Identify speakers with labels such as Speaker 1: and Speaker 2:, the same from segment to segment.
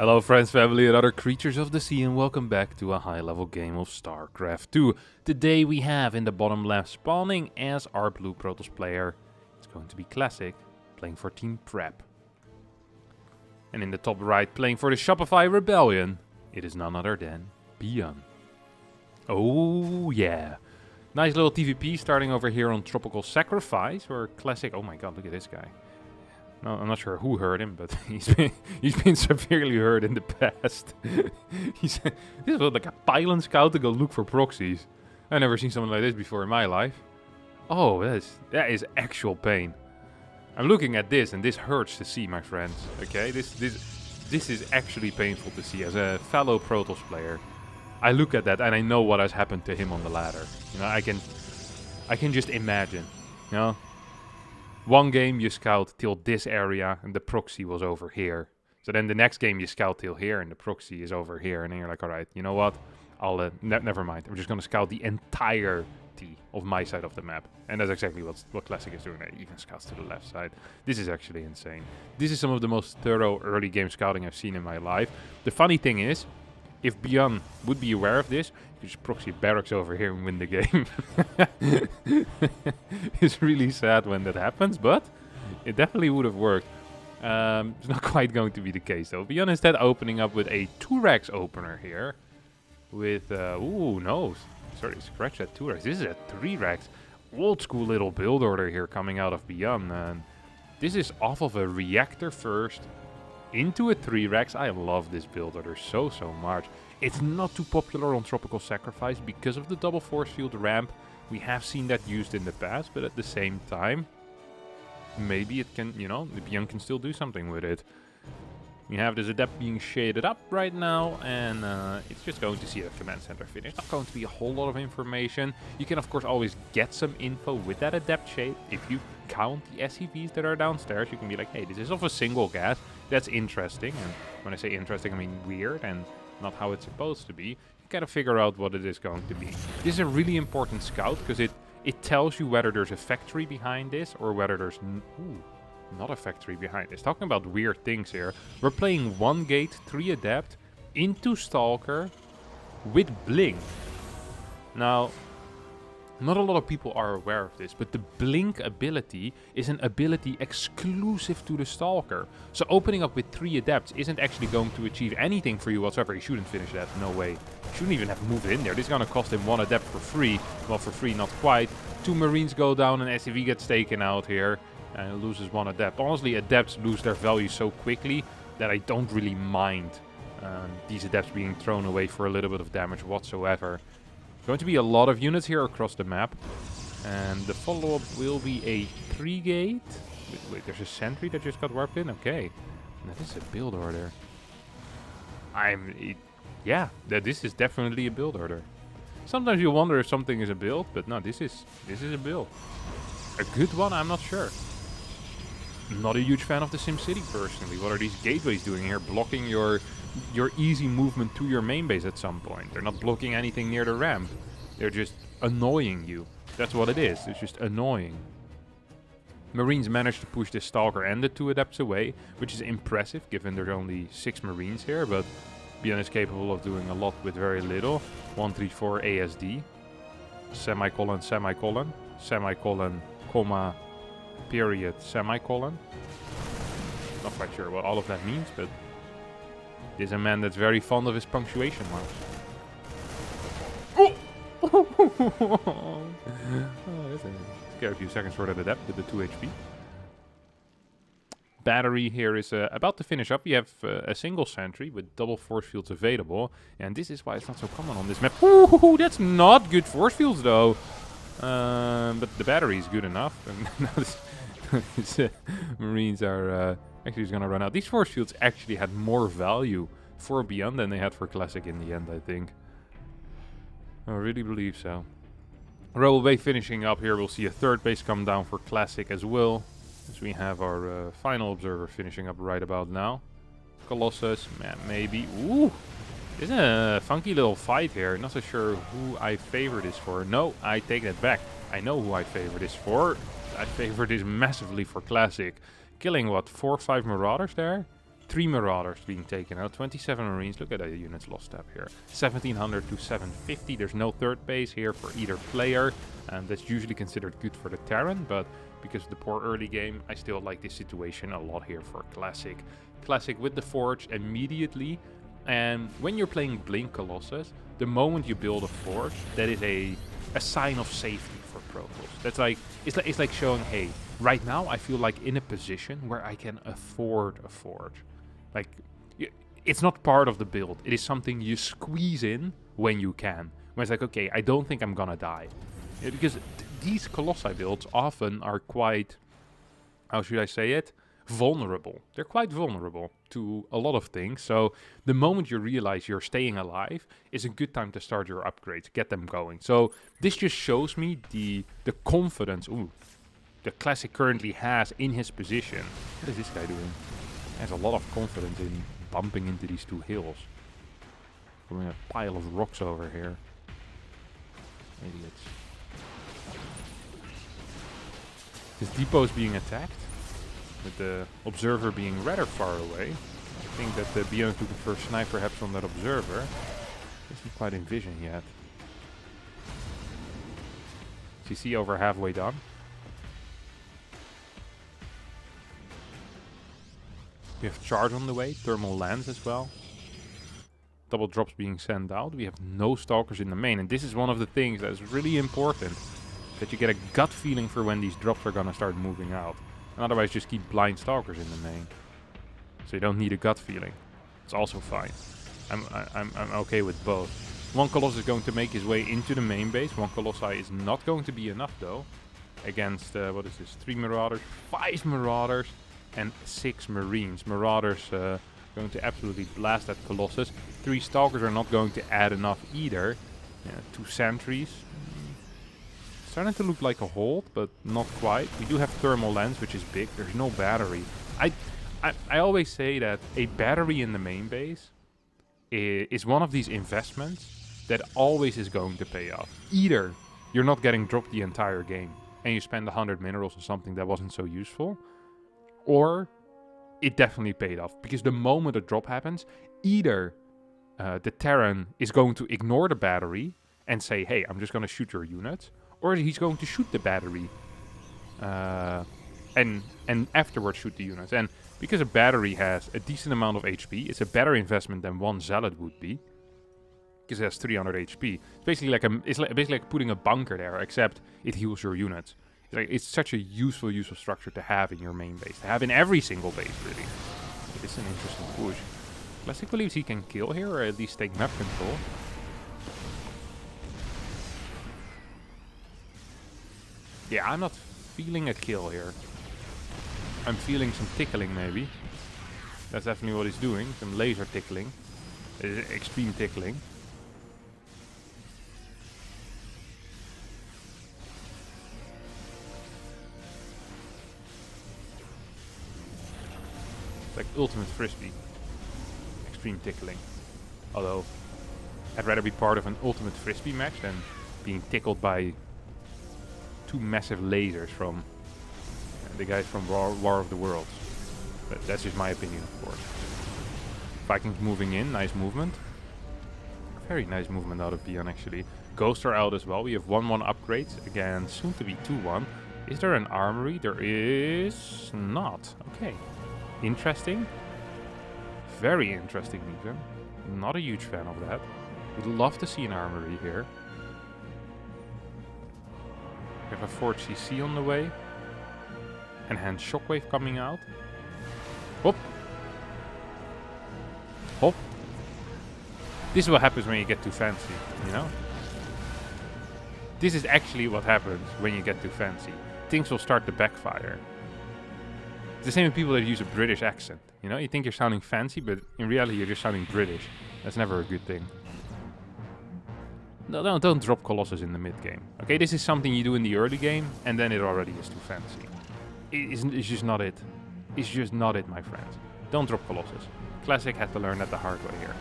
Speaker 1: Hello friends, family and other creatures of the sea, and welcome back to a high level game of StarCraft 2. Today we have in the bottom left spawning as our blue Protoss player. It's going to be Classic, playing for Team Prep. And in the top right, playing for the Shopify Rebellion, it is none other than ByuN. Oh yeah. Nice little TVP starting over here on Tropical Sacrifice, where Classic... Oh my god, look at this guy. No, I'm not sure who hurt him, but he's been severely hurt in the past. This is like a pylon scout to go look for proxies. I've never seen something like this before in my life. Oh, that is actual pain. I'm looking at this, and this hurts to see, my friends. Okay, this is actually painful to see as a fellow Protoss player. I look at that and I know what has happened to him on the ladder. You know, I can just imagine. You know. One game you scout till this area and the proxy was over here. So then the next game you scout till here and the proxy is over here. And then you're like, alright, you know what? I'll never mind. I'm just going to scout the entirety of my side of the map. And that's exactly what Classic is doing. It even scouts to the left side. This is actually insane. This is some of the most thorough early game scouting I've seen in my life. The funny thing is, if ByuN would be aware of this, you just proxy barracks over here and win the game. It's really sad when that happens, but it definitely would have worked. It's not quite going to be the case though. ByuN instead opening up with a 2-Rex opener here. With, ooh, no. Sorry, scratch that 2-Rex. This is a 3-Rex. Old school little build order here coming out of ByuN. And this is off of a reactor first. Into a 3-Rex. I love this build order so much. It's not too popular on Tropical Sacrifice because of the double force field ramp. We have seen that used in the past, but at the same time, maybe it can, you know, the ByuN can still do something with it. We have this adept being shaded up right now, and it's just going to see the command center finish. Not going to be a whole lot of information. You can, of course, always get some info with that adept shade. If you count the SCVs that are downstairs, you can be like, hey, this is of a single gas. That's interesting. And when I say interesting, I mean weird and not how it's supposed to be. You gotta figure out what it is going to be. This is a really important scout because it tells you whether there's a factory behind this or whether there's... not a factory behind this. Talking about weird things here. We're playing 1 gate, 3 adept, into Stalker, with Blink. Now, not a lot of people are aware of this, but the Blink ability is an ability exclusive to the Stalker. So opening up with 3 adepts isn't actually going to achieve anything for you whatsoever. You shouldn't finish that, no way. You shouldn't even have moved in there. This is going to cost him 1 adept for free. Well, for free, not quite. 2 Marines go down and SCV gets taken out here. And loses 1 adept. Honestly, adepts lose their value so quickly that I don't really mind these adepts being thrown away for a little bit of damage whatsoever. Going to be a lot of units here across the map. And the follow-up will be a 3 gate. Wait, there's a sentry that just got warped in? Okay. That is a build order. Yeah, this is definitely a build order. Sometimes you wonder if something is a build, but no, this is a build. A good one, I'm not sure. Not a huge fan of the SimCity personally. What are these gateways doing here? Blocking your easy movement to your main base at some point. They're not blocking anything near the ramp. They're just annoying you. That's what it is. It's just annoying. Marines managed to push this Stalker and the 2 adepts away, which is impressive given there's only 6 Marines here, but ByuN is capable of doing a lot with very little. 134 ASD. Semicolon, semicolon, semicolon, comma, period, semicolon. Not quite sure what all of that means, but this is a man that's very fond of his punctuation marks. Oh! That's a scare a few seconds for that adept with the 2 HP. Battery here is about to finish up. We have a single sentry with double force fields available, and this is why it's not so common on this map. Ooh, that's not good force fields though. But the battery is good enough. And now Marines are actually going to run out. These force fields actually had more value for ByuN than they had for Classic in the end, I think. I really believe so. Rebel Bay finishing up here. We'll see a 3rd base come down for Classic as well. As we have our final observer finishing up right about now. Colossus, man, maybe. Ooh! This is a funky little fight here. Not so sure who I favor this for. No, I take that back. I know who I favor this for. I favor this massively for Classic. Killing, what, 4 or 5 Marauders there? 3 Marauders being taken out, 27 Marines. Look at the units lost up here. 1700 to 750. There's no third base here for either player. And that's usually considered good for the Terran, but because of the poor early game, I still like this situation a lot here for Classic. Classic with the Forge immediately. And when you're playing Blink Colossus, the moment you build a Forge, that is a sign of safety for Protoss. That's like, it's like showing, hey, right now I feel like in a position where I can afford a Forge. Like, it's not part of the build. It is something you squeeze in when you can. When it's like, okay, I don't think I'm gonna die. Because these Colossi builds often are quite, how should I say it? Vulnerable. They're quite vulnerable to a lot of things. So the moment you realize you're staying alive is a good time to start your upgrades, get them going. So this just shows me the confidence the Classic currently has in his position. What is this guy doing? He has a lot of confidence in bumping into these two hills. Throwing a pile of rocks over here. Idiots. This depot is being attacked, with the observer being rather far away. I think that the ByuN is looking for a snipe perhaps on that observer. Doesn't quite envision yet. CC over halfway done. We have charge on the way, thermal lens as well. Double drops being sent out. We have no stalkers in the main, and this is one of the things that is really important. That you get a gut feeling for when these drops are gonna start moving out. And otherwise just keep blind stalkers in the main. So you don't need a gut feeling. It's also fine. I'm okay with both. One Colossus is going to make his way into the main base. One Colossi is not going to be enough though. Against, what is this? 3 Marauders, 5 Marauders, and 6 Marines. Marauders going to absolutely blast that Colossus. 3 Stalkers are not going to add enough either. 2 Sentries. Starting to look like a hold, but not quite. We do have thermal lens, which is big. There's no battery. I always say that a battery in the main base is one of these investments that always is going to pay off. Either you're not getting dropped the entire game and you spend 100 minerals on something that wasn't so useful, or it definitely paid off. Because the moment a drop happens, either the Terran is going to ignore the battery and say, hey, I'm just going to shoot your units, or he's going to shoot the battery and afterwards shoot the units. And because a battery has a decent amount of HP, it's a better investment than one Zealot would be. Because it has 300 HP. It's basically like putting a bunker there, except it heals your units. It's such a useful structure to have in your main base. To have in every single base, really. It's an interesting push. Classic believes he can kill here, or at least take map control. Yeah, I'm not feeling a kill here. I'm feeling some tickling, maybe. That's definitely what he's doing. Some laser tickling. Extreme tickling. It's like ultimate frisbee. Extreme tickling. Although, I'd rather be part of an ultimate frisbee match than being tickled by 2 massive lasers from the guys from War of the Worlds. But that's just my opinion, of course. Vikings moving in, nice movement. Very nice movement out of ByuN, actually. Ghosts are out as well. We have 1-1 upgrades. Again, soon to be 2-1. Is there an armory? There is not. Okay. Interesting. Very interesting, even. Not a huge fan of that. Would love to see an armory here. We have a Forge CC on the way. Enhanced Shockwave coming out. Hop. Hop. This is what happens when you get too fancy, you know? This is actually what happens when you get too fancy. Things will start to backfire. It's the same with people that use a British accent, you know? You think you're sounding fancy, but in reality you're just sounding British. That's never a good thing. No, don't drop Colossus in the mid-game. Okay, this is something you do in the early game, and then it already is too fancy. It's just not it. It's just not it, my friends. Don't drop Colossus. Classic had to learn that the hard way here.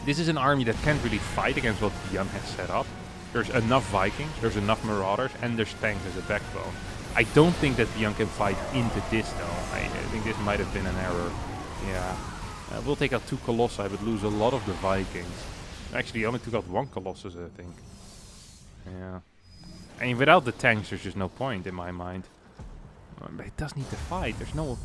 Speaker 1: This is an army that can't really fight against what ByuN has set up. There's enough Vikings, there's enough Marauders, and there's tanks as a backbone. I don't think that ByuN can fight into this, though. I think this might have been an error Yeah. We'll take out 2 Colossi, but lose a lot of the Vikings. Actually, only took out 1 Colossus, I think. Yeah. I mean, without the tanks, there's just no point in my mind. But it does need to fight. There's no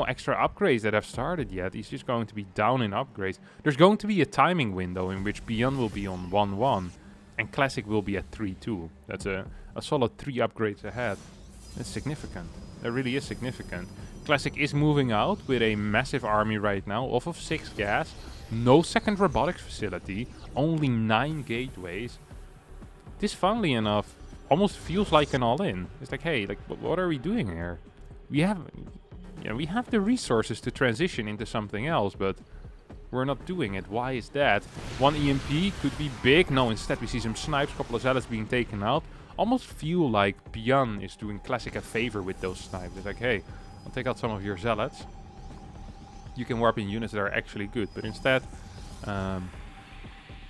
Speaker 1: extra upgrades that have started yet. He's just going to be down in upgrades. There's going to be a timing window in which ByuN will be on 1-1 and Classic will be at 3-2. That's a solid 3 upgrades ahead. That's significant. That really is significant. Classic is moving out with a massive army right now, off of 6 gas. No second robotics facility. Only 9 gateways. This, funnily enough, almost feels like an all-in. It's like, hey, like, what are we doing here? We have the resources to transition into something else, but we're not doing it. Why is that? 1 EMP could be big. No, instead we see some snipes, couple of zealots being taken out. Almost feel like ByuN is doing Classic a favor with those snipes. It's like, hey, I'll take out some of your zealots. You can warp in units that are actually good, but instead,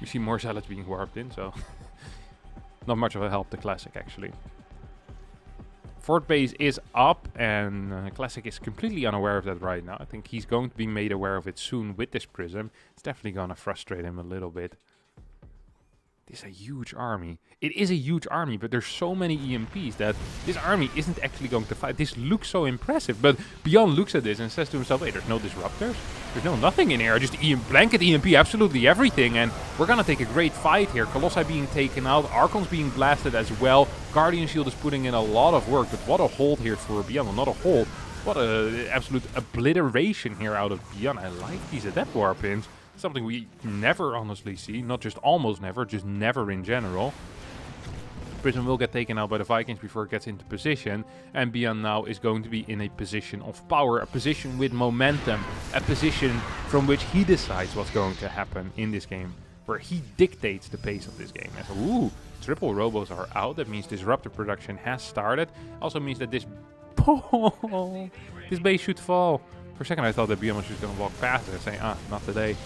Speaker 1: we see more zealots being warped in, so not much of a help to Classic, actually. Fort base is up, and Classic is completely unaware of that right now. I think he's going to be made aware of it soon with this prism. It's definitely going to frustrate him a little bit. This is a huge army. It is a huge army, but there's so many EMPs that this army isn't actually going to fight. This looks so impressive, but ByuN looks at this and says to himself, hey, there's no disruptors. There's no nothing in here. Just blanket EMP absolutely everything, and we're going to take a great fight here. Colossi being taken out, Archons being blasted as well. Guardian Shield is putting in a lot of work, but what a hold here for ByuN. Well, not a hold. What a absolute obliteration here out of ByuN. I like these Adept Warpins. Something we never honestly see, not just almost never, just never in general. Prism will get taken out by the Vikings before it gets into position, and ByuN now is going to be in a position of power, a position with momentum, a position from which he decides what's going to happen in this game, where he dictates the pace of this game. And so, ooh, triple robos are out. That means disruptor production has started. Also means that this base should fall. For a second I thought that ByuN was just going to walk past it and say, not today.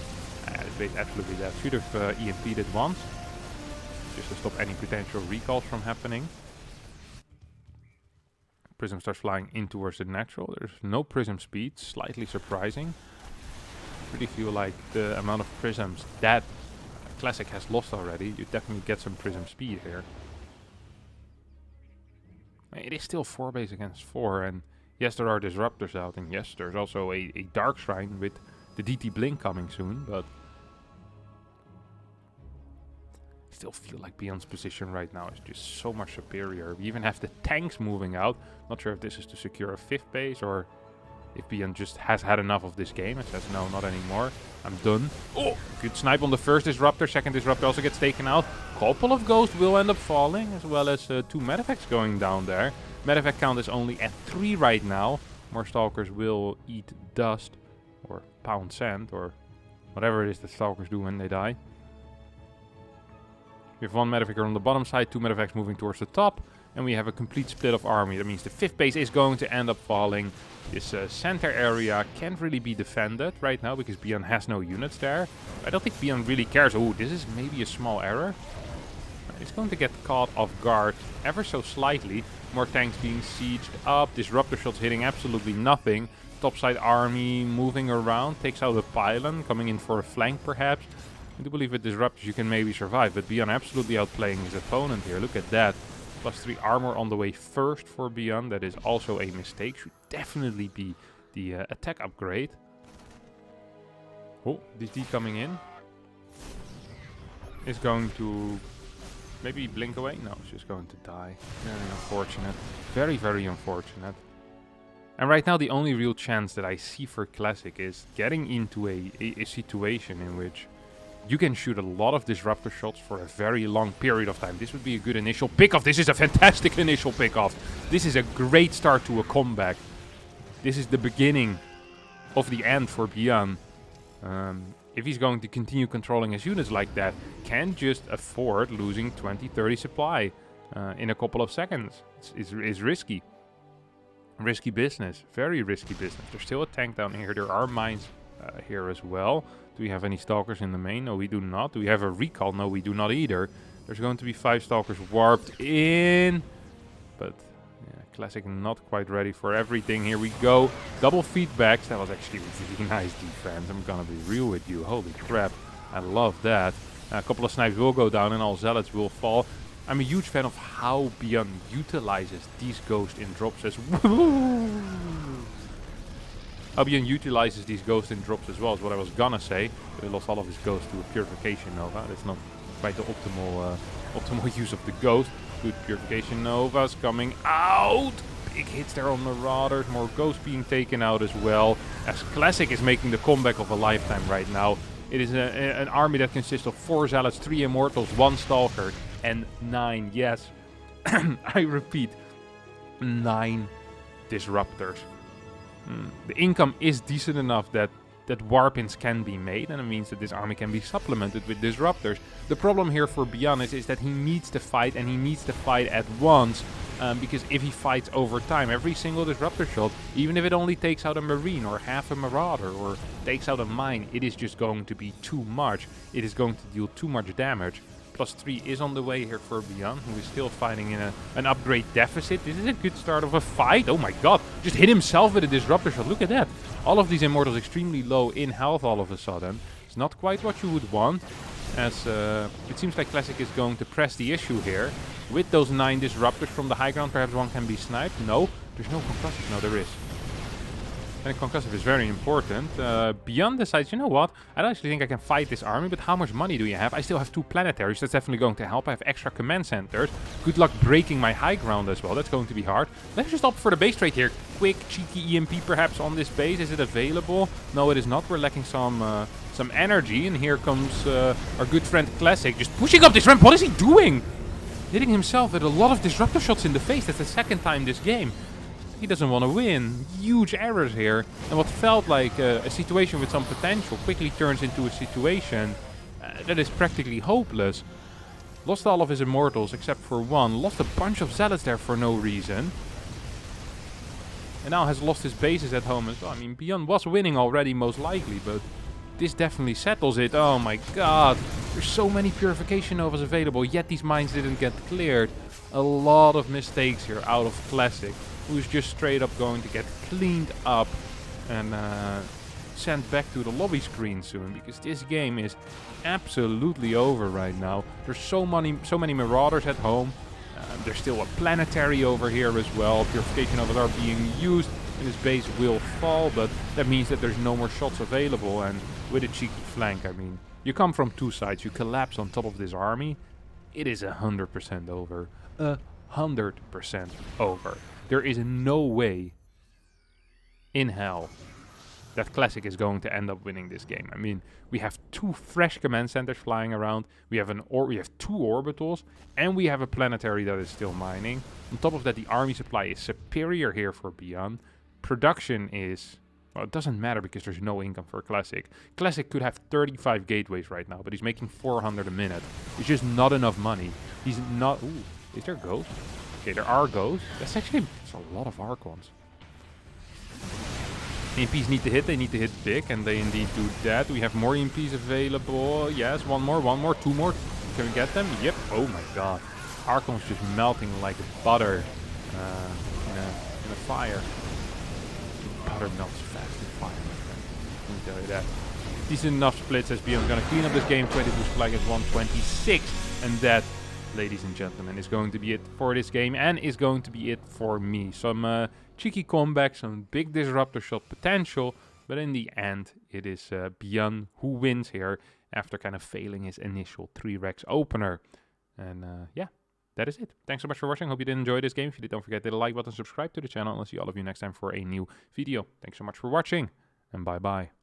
Speaker 1: This base absolutely dead. Should have EMP'd it once, just to stop any potential recalls from happening. Prism starts flying in towards the natural. There's no prism speed, slightly surprising. I really feel like the amount of prisms that Classic has lost already, you definitely get some prism speed here. It is still 4 base against 4, and yes, there are disruptors out, and yes, there's also a Dark Shrine with the DT Blink coming soon, but I still feel like ByuN's position right now is just so much superior. We even have the tanks moving out. Not sure if this is to secure a 5th base or if ByuN just has had enough of this game and says, no, not anymore. I'm done. Oh, good snipe on the first disruptor. Second disruptor also gets taken out. Couple of ghosts will end up falling, as well as 2 medevacts going down there. Medevac count is only at 3 right now. More stalkers will eat dust or pound sand or whatever it is that stalkers do when they die. We have 1 medevac on the bottom side, 2 medevacs moving towards the top, and we have a complete split of army. That means the 5th base is going to end up falling. This center area can't really be defended right now because ByuN has no units there. I don't think ByuN really cares. Oh, this is maybe a small error. It's going to get caught off guard ever so slightly. More tanks being sieged up, disruptor shots hitting absolutely nothing. Topside army moving around, takes out a pylon, coming in for a flank perhaps. I do believe with disruptors you can maybe survive, but ByuN absolutely outplaying his opponent here. Look at that. +3 armor on the way first for ByuN. That is also a mistake. Should definitely be the attack upgrade. Oh, DT coming in. Is going to maybe blink away? No, it's just going to die. Very unfortunate. Very, very unfortunate. And right now the only real chance that I see for Classic is getting into a situation in which you can shoot a lot of disruptor shots for a very long period of time. This would be a good initial pick-off. This is a fantastic initial pick-off. This is a great start to a comeback. This is the beginning of the end for ByuN. If he's going to continue controlling his units like that, can't just afford losing 20-30 supply in a couple of seconds. It's risky. Risky business. Very risky business. There's still a tank down here. There are mines here as well. Do we have any stalkers in the main? No, we do not. Do we have a recall? No, we do not either. There's going to be 5 stalkers warped in. But Yeah, Classic not quite ready for everything. Here we go. Double feedbacks. That was actually really nice defense. I'm gonna be real with you. Holy crap. I love that. A couple of snipes will go down and all zealots will fall. I'm a huge fan of how ByuN utilizes these ghosts in drops as well. How ByuN utilizes these ghosts in drops as well is what I was gonna say. But he lost all of his ghosts to a Purification Nova. That's not quite the optimal use of the ghost. Good Purification Novas coming out. Big hits there on Marauders. More ghosts being taken out as well. As Classic is making the comeback of a lifetime right now. It is an army that consists of 4 Zealots, 3 Immortals, 1 Stalker, and 9, yes, I repeat, 9 Disruptors. The income is decent enough that Warpins can be made, and it means that this army can be supplemented with Disruptors. The problem here for ByuN is that he needs to fight, and he needs to fight at once, because if he fights over time, every single Disruptor shot, even if it only takes out a Marine or half a Marauder or takes out a Mine, it is just going to be too much. It is going to deal too much damage. +3 is on the way here for ByuN, who is still fighting in an upgrade deficit. This is a good start of a fight. Oh my god, just hit himself with a Disruptor shot. Look at that. All of these Immortals extremely low in health all of a sudden. It's not quite what you would want, as it seems like Classic is going to press the issue here. With those 9 Disruptors from the high ground, perhaps one can be sniped. No, there's no concussive. No, there is. And concussive is very important. ByuN decides, you know what, I don't actually think I can fight this army, but how much money do you have? I still have 2 planetaries, that's definitely going to help. I have extra command centers. Good luck breaking my high ground as well, that's going to be hard. Let's just opt for the base trade here. Quick, cheeky EMP perhaps on this base. Is it available? No, it is not. We're lacking some energy, and here comes our good friend Classic, just pushing up this ramp. What is he doing? Hitting himself with a lot of Disruptor shots in the face. That's the 2nd time this game. He doesn't want to win. Huge errors here. And what felt like a situation with some potential quickly turns into a situation that is practically hopeless. Lost all of his Immortals except for 1. Lost a bunch of Zealots there for no reason. And now has lost his bases at home as well. I mean, ByuN was winning already most likely, but this definitely settles it. Oh my god. There's so many Purification Novas available, yet these mines didn't get cleared. A lot of mistakes here out of Classic, who's just straight up going to get cleaned up and sent back to the lobby screen soon, because this game is absolutely over right now. There's so many Marauders at home. There's still a planetary over here as well. Purification Novas are being used, and his base will fall, but that means that there's no more shots available. And with a cheeky flank, I mean, you come from 2 sides, you collapse on top of this army, it is 100% over. 100% over. There is no way in hell that Classic is going to end up winning this game. I mean, we have 2 fresh command centers flying around. We have 2 orbitals, and we have a planetary that is still mining. On top of that, the army supply is superior here for ByuN. Production is, well, it doesn't matter because there's no income for Classic. Classic could have 35 gateways right now, but he's making 400 a minute. It's just not enough money. He's not. Ooh, is there ghosts? Okay, there are ghosts. That's a lot of Archons. EMPs need to hit, they need to hit big, and they indeed do that. We have more EMPs available. Yes, one more, 2 more. Can we get them? Yep. Oh my god. Archon's just melting like butter in a fire. Butter melts fast in fire, my friend. Let me tell you that. Decent enough splits as ByuN's gonna clean up this game. 22 supply against 126, and that, ladies and gentlemen, is going to be it for this game, and is going to be it for me. Some cheeky comeback, some big Disruptor shot potential, but in the end, it is ByuN who wins here after kind of failing his initial 3 Rex opener. And yeah, that is it. Thanks so much for watching. Hope you did enjoy this game. If you did, don't forget to hit the like button, subscribe to the channel, and I'll see all of you next time for a new video. Thanks so much for watching, and bye-bye.